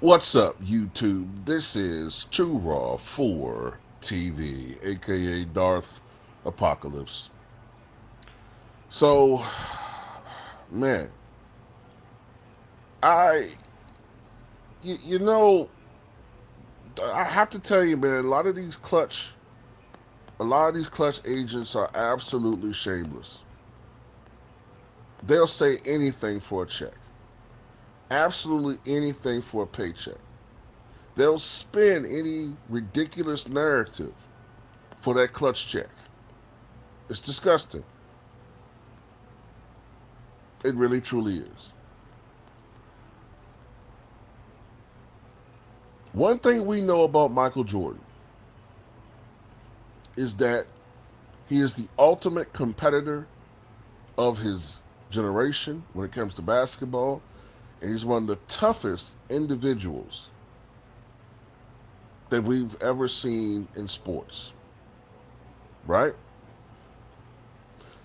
What's up, YouTube? This is Too Raw for TV, aka Darth Apocalypse. So, man, I, you know, I have to tell you, man, a lot of these clutch agents are absolutely shameless. They'll say anything for a check, absolutely anything for a paycheck. They'll spin any ridiculous narrative for that clutch check. It's disgusting. It really truly is. One thing we know about Michael Jordan is that he is the ultimate competitor of his generation when it comes to basketball, and he's one of the toughest individuals that we've ever seen in sports, right?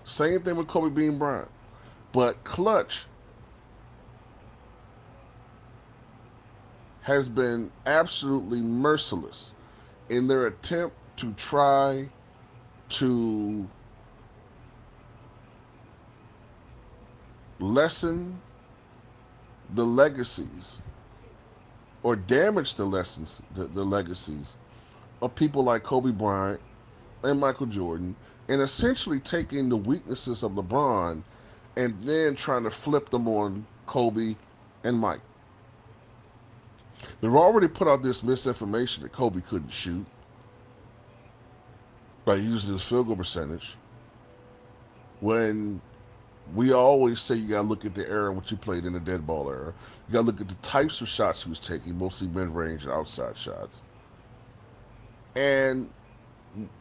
Same thing with Kobe Bean Bryant. But Clutch has been absolutely merciless in their attempt to try to lessen the legacies or damage the legacies of people like Kobe Bryant and Michael Jordan, and essentially taking the weaknesses of LeBron and then trying to flip them on Kobe and Mike. They've already put out this misinformation that Kobe couldn't shoot by using his field goal percentage, when we always say you got to look at the era in which he played in the dead ball era. You got to look at the types of shots he was taking, mostly mid-range and outside shots. And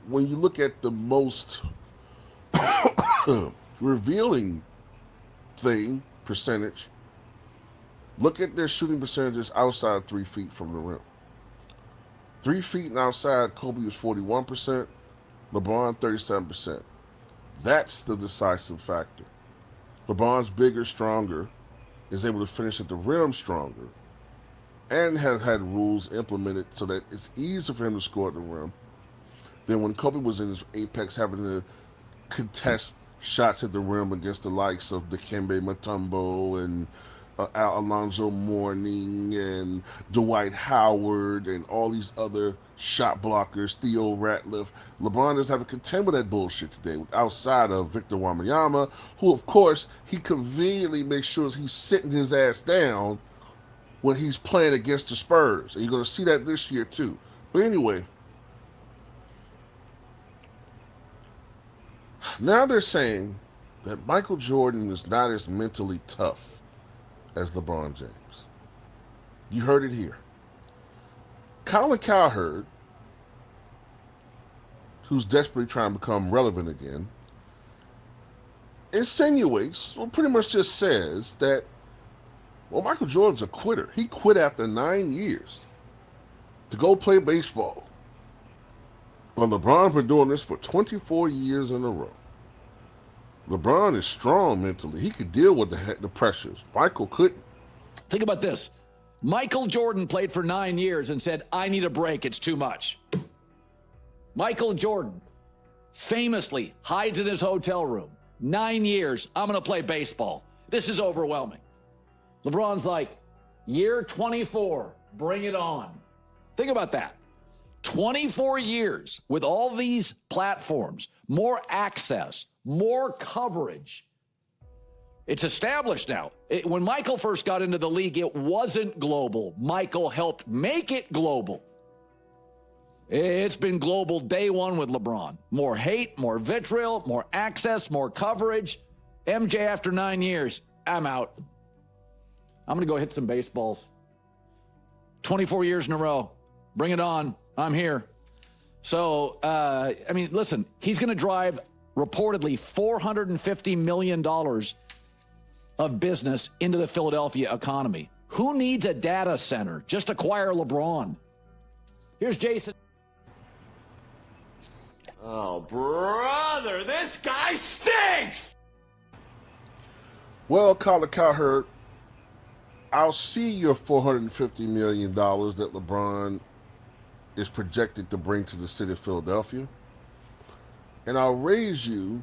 when you look at the most revealing thing, percentage, look at their shooting percentages outside 3 feet from the rim. 3 feet and outside, Kobe was 41%, LeBron 37%. That's the decisive factor. LeBron's bigger, stronger, is able to finish at the rim stronger, and has had rules implemented so that it's easier for him to score at the rim than when Kobe was in his apex, having to contest shots at the rim against the likes of Dikembe Mutombo and Alonzo Mourning and Dwight Howard and all these other shot blockers, Theo Ratliff. LeBron doesn't have to contend with that bullshit today, outside of Victor Wembanyama, who, of course, he conveniently makes sure he's sitting his ass down when he's playing against the Spurs. And you're going to see that this year, too. But anyway, now they're saying that Michael Jordan is not as mentally tough as LeBron James. You heard it here. Colin Cowherd, who's desperately trying to become relevant again, insinuates, or pretty much just says, that, well, Michael Jordan's a quitter. He quit after 9 years to go play baseball. Well, LeBron's been doing this for 24 years in a row. LeBron is strong mentally. He could deal with the pressures. Michael couldn't. Think about this. Michael Jordan played for 9 years and said, I need a break. It's too much. Michael Jordan famously hides in his hotel room. 9 years, I'm going to play baseball. This is overwhelming. LeBron's like, year 24, bring it on. Think about that. 24 years with all these platforms, more access, more coverage. It's established now. When Michael first got into the league, it wasn't global. Michael helped make it global. It's been global day one with LeBron. More hate, more vitriol, more access, more coverage. MJ, after 9 years, I'm out. I'm going to go hit some baseballs. 24 years in a row. Bring it on. I'm here. So, listen, he's going to drive reportedly $450 million of business into the Philadelphia economy. Who needs a data center? Just acquire LeBron. Here's Jason. Oh, brother, this guy stinks! Well, Colin Cowherd, I'll see your $450 million that LeBron is projected to bring to the city of Philadelphia, and I'll raise you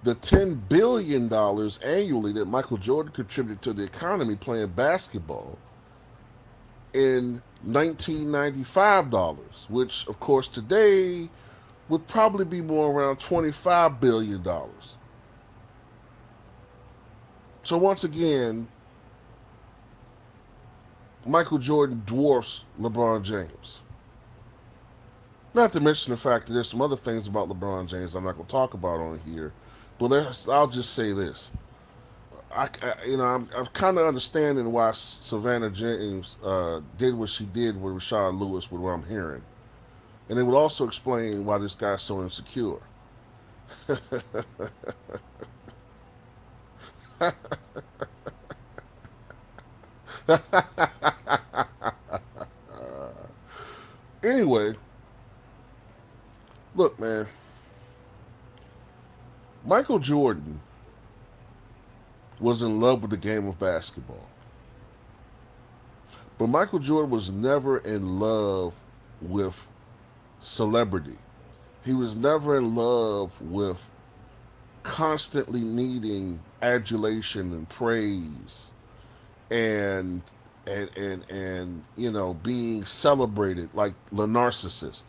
the $10 billion annually that Michael Jordan contributed to the economy playing basketball in 1995 dollars, which of course today would probably be more around $25 billion. So once again, Michael Jordan dwarfs LeBron James. Not to mention the fact that there's some other things about LeBron James I'm not going to talk about on here, but I'll just say this: I'm kind of understanding why Savannah James did what she did with Rashard Lewis, with what I'm hearing, and it would also explain why this guy's so insecure. Anyway, look, man, Michael Jordan was in love with the game of basketball. But Michael Jordan was never in love with celebrity. He was never in love with constantly needing adulation and praise and being celebrated like the narcissist.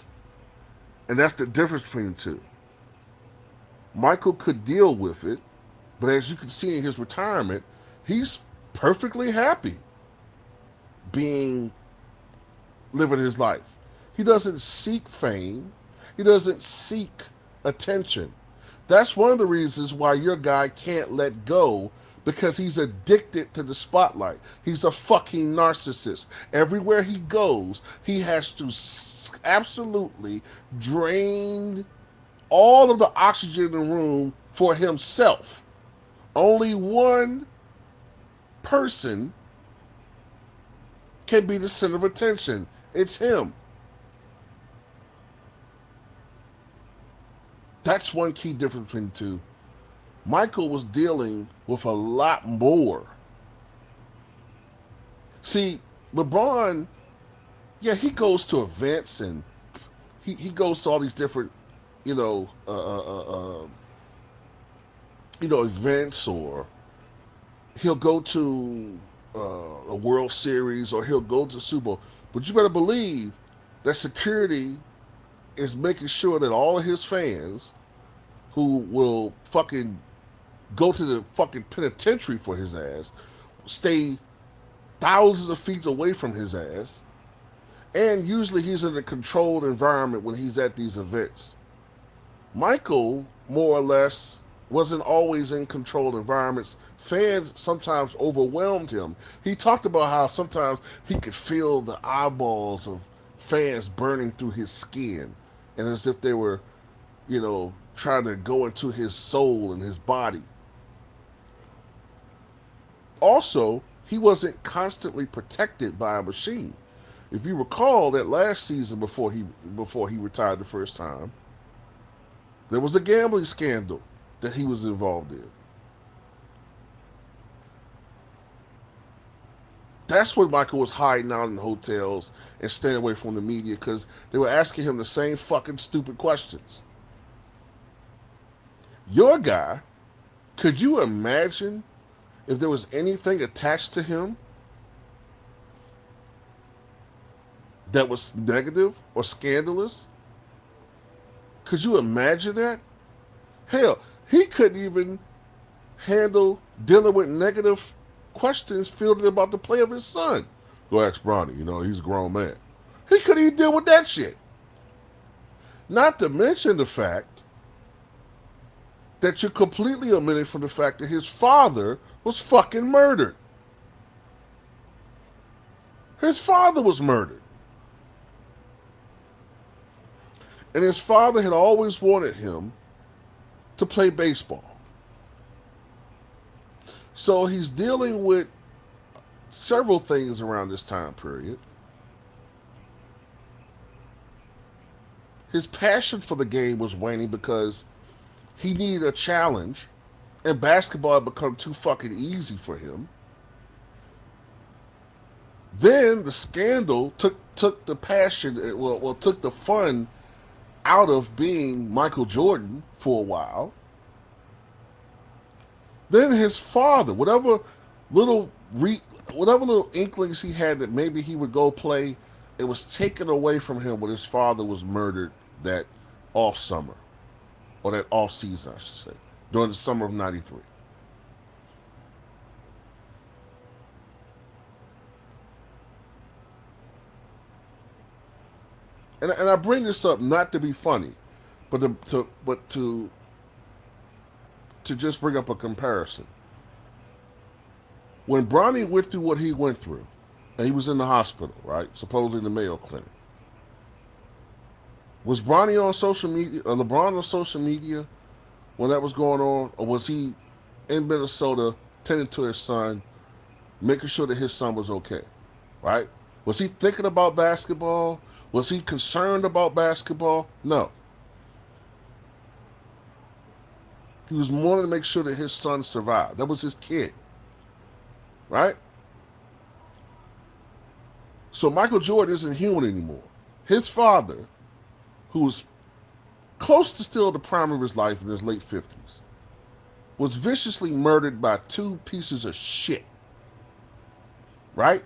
And that's the difference between the two. Michael could deal with it, but as you can see in his retirement, he's perfectly happy being living his life. He doesn't seek fame. He doesn't seek attention. That's one of the reasons why your guy can't let go, because he's addicted to the spotlight. He's a fucking narcissist. Everywhere he goes, he has to absolutely drain all of the oxygen in the room for himself. Only one person can be the center of attention. It's him. That's one key difference between the two. Michael was dealing with a lot more. See, LeBron, yeah, he goes to events and he goes to all these different, events, or he'll go to a World Series, or he'll go to the Super Bowl. But you better believe that security is making sure that all of his fans who will fucking go to the fucking penitentiary for his ass stay thousands of feet away from his ass. And usually he's in a controlled environment when he's at these events. Michael, more or less, wasn't always in controlled environments. Fans sometimes overwhelmed him. He talked about how sometimes he could feel the eyeballs of fans burning through his skin, and as if they were, trying to go into his soul and his body. Also, he wasn't constantly protected by a machine. If you recall that last season before he retired the first time, there was a gambling scandal that he was involved in. That's when Michael was hiding out in hotels and staying away from the media, because they were asking him the same fucking stupid questions. Your guy, could you imagine if there was anything attached to him that was negative or scandalous? Could you imagine that? Hell, he couldn't even handle dealing with negative questions fielded about the play of his son. Go ask Bronny, he's a grown man. He couldn't even deal with that shit. Not to mention the fact that you're completely omitting from the fact that his father was fucking murdered. His father was murdered. And his father had always wanted him to play baseball. So he's dealing with several things around this time period. His passion for the game was waning because he needed a challenge, and basketball had become too fucking easy for him. Then the scandal took the passion, took the fun out of being Michael Jordan for a while. Then his father, little whatever little inklings he had that maybe he would go play, it was taken away from him when his father was murdered that off summer, or that off season, I should say, during the summer of '93. And I bring this up not to be funny, but to just bring up a comparison. When Bronny went through what he went through, and he was in the hospital, right? Supposedly in the Mayo Clinic. Was Bronny on social media, or LeBron on social media when that was going on? Or was he in Minnesota tending to his son, making sure that his son was okay, right? Was he thinking about basketball? Was he concerned about basketball? No. He was wanting to make sure that his son survived. That was his kid, right? So Michael Jordan isn't human anymore. His father, who was close to still the prime of his life in his late 50s, was viciously murdered by two pieces of shit, right?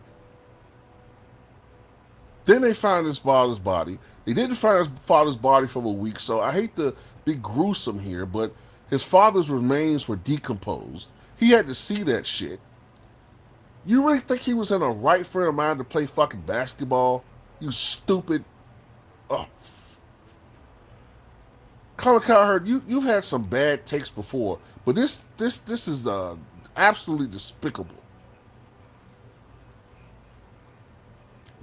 Then they found his father's body. They didn't find his father's body for a week, so I hate to be gruesome here, but his father's remains were decomposed. He had to see that shit. You really think he was in a right frame of mind to play fucking basketball? You stupid. Oh. Colin Cowherd, you've had some bad takes before, but this is absolutely despicable.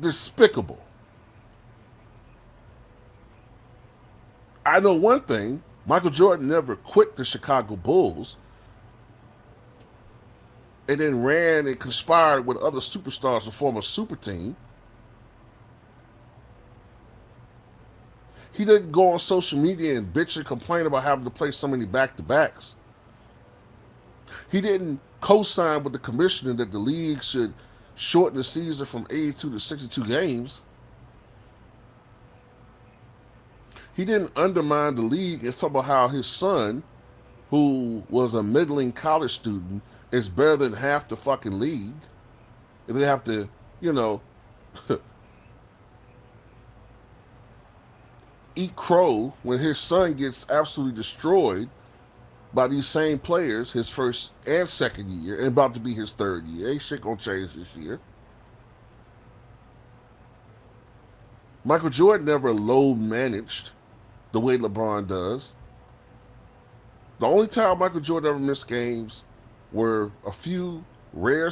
Despicable. I know one thing. Michael Jordan never quit the Chicago Bulls and then ran and conspired with other superstars to form a super team. He didn't go on social media and bitch and complain about having to play so many back-to-backs. He didn't co-sign with the commissioner that the league should shorten the season from 82 to 62 games. He didn't undermine the league and talk about how his son, who was a middling college student, is better than half the fucking league. And they have to, eat crow when his son gets absolutely destroyed by these same players his first and second year, and about to be his third year. Ain't shit gonna change this year. Michael Jordan never load managed the way LeBron does. The only time Michael Jordan ever missed games were a few rare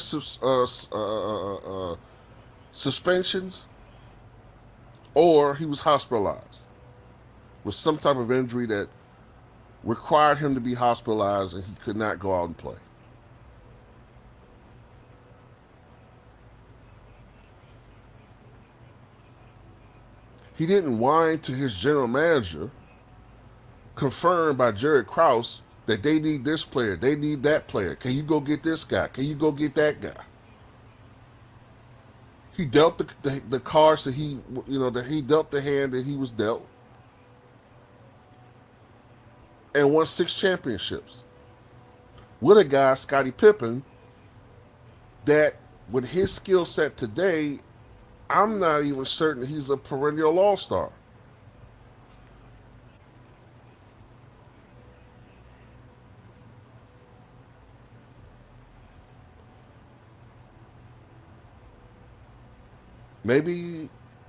suspensions, or he was hospitalized with some type of injury that required him to be hospitalized and he could not go out and play. He didn't whine to his general manager, confirmed by Jerry Krause, that they need this player, they need that player. Can you go get this guy? Can you go get that guy? He dealt the cards that that he dealt the hand that he was dealt, and won 6 championships with a guy, Scottie Pippen, that with his skill set today, I'm not even certain he's a perennial all-star. Maybe,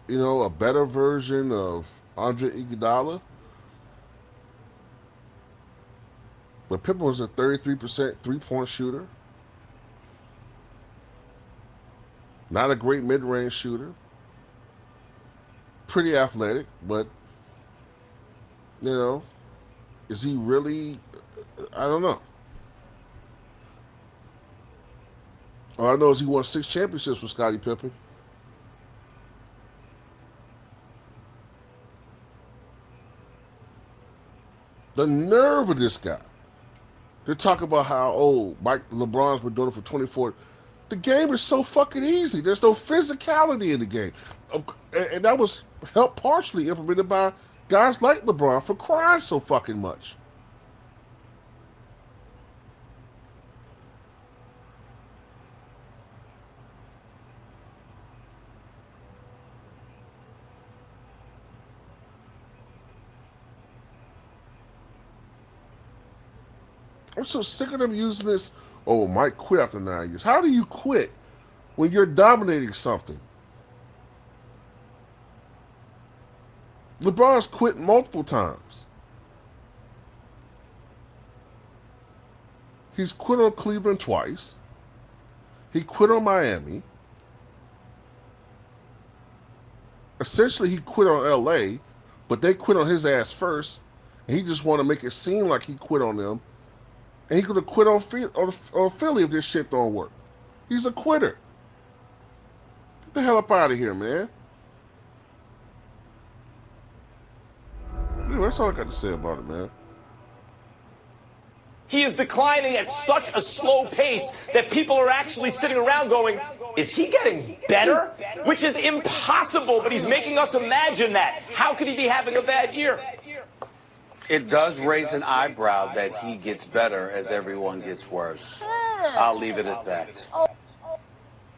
a better version of Andre Iguodala. But Pippen was a 33% three-point shooter. Not a great mid-range shooter. Pretty athletic, but, is he really? I don't know. All I know is he won 6 championships with Scottie Pippen. The nerve of this guy. They talk about how, LeBron's been doing it for 24. The game is so fucking easy. There's no physicality in the game. And that was helped partially implemented by guys like LeBron for crying so fucking much. I'm so sick of them using this, oh, Mike quit after 9 years. How do you quit when you're dominating something? LeBron's quit multiple times. He's quit on Cleveland twice. He quit on Miami. Essentially, he quit on LA, but they quit on his ass first, and he just want to make it seem like he quit on them. And he could have quit on Philly if this shit don't work. He's a quitter. Get the hell up out of here, man. Anyway, that's all I got to say about it, man. He is declining at such a slow pace that people are actually sitting around going, is he getting better? Which is impossible, but he's making us imagine that. How could he be having a bad year? It does raise an eyebrow that he gets better as everyone gets worse. I'll leave it at that.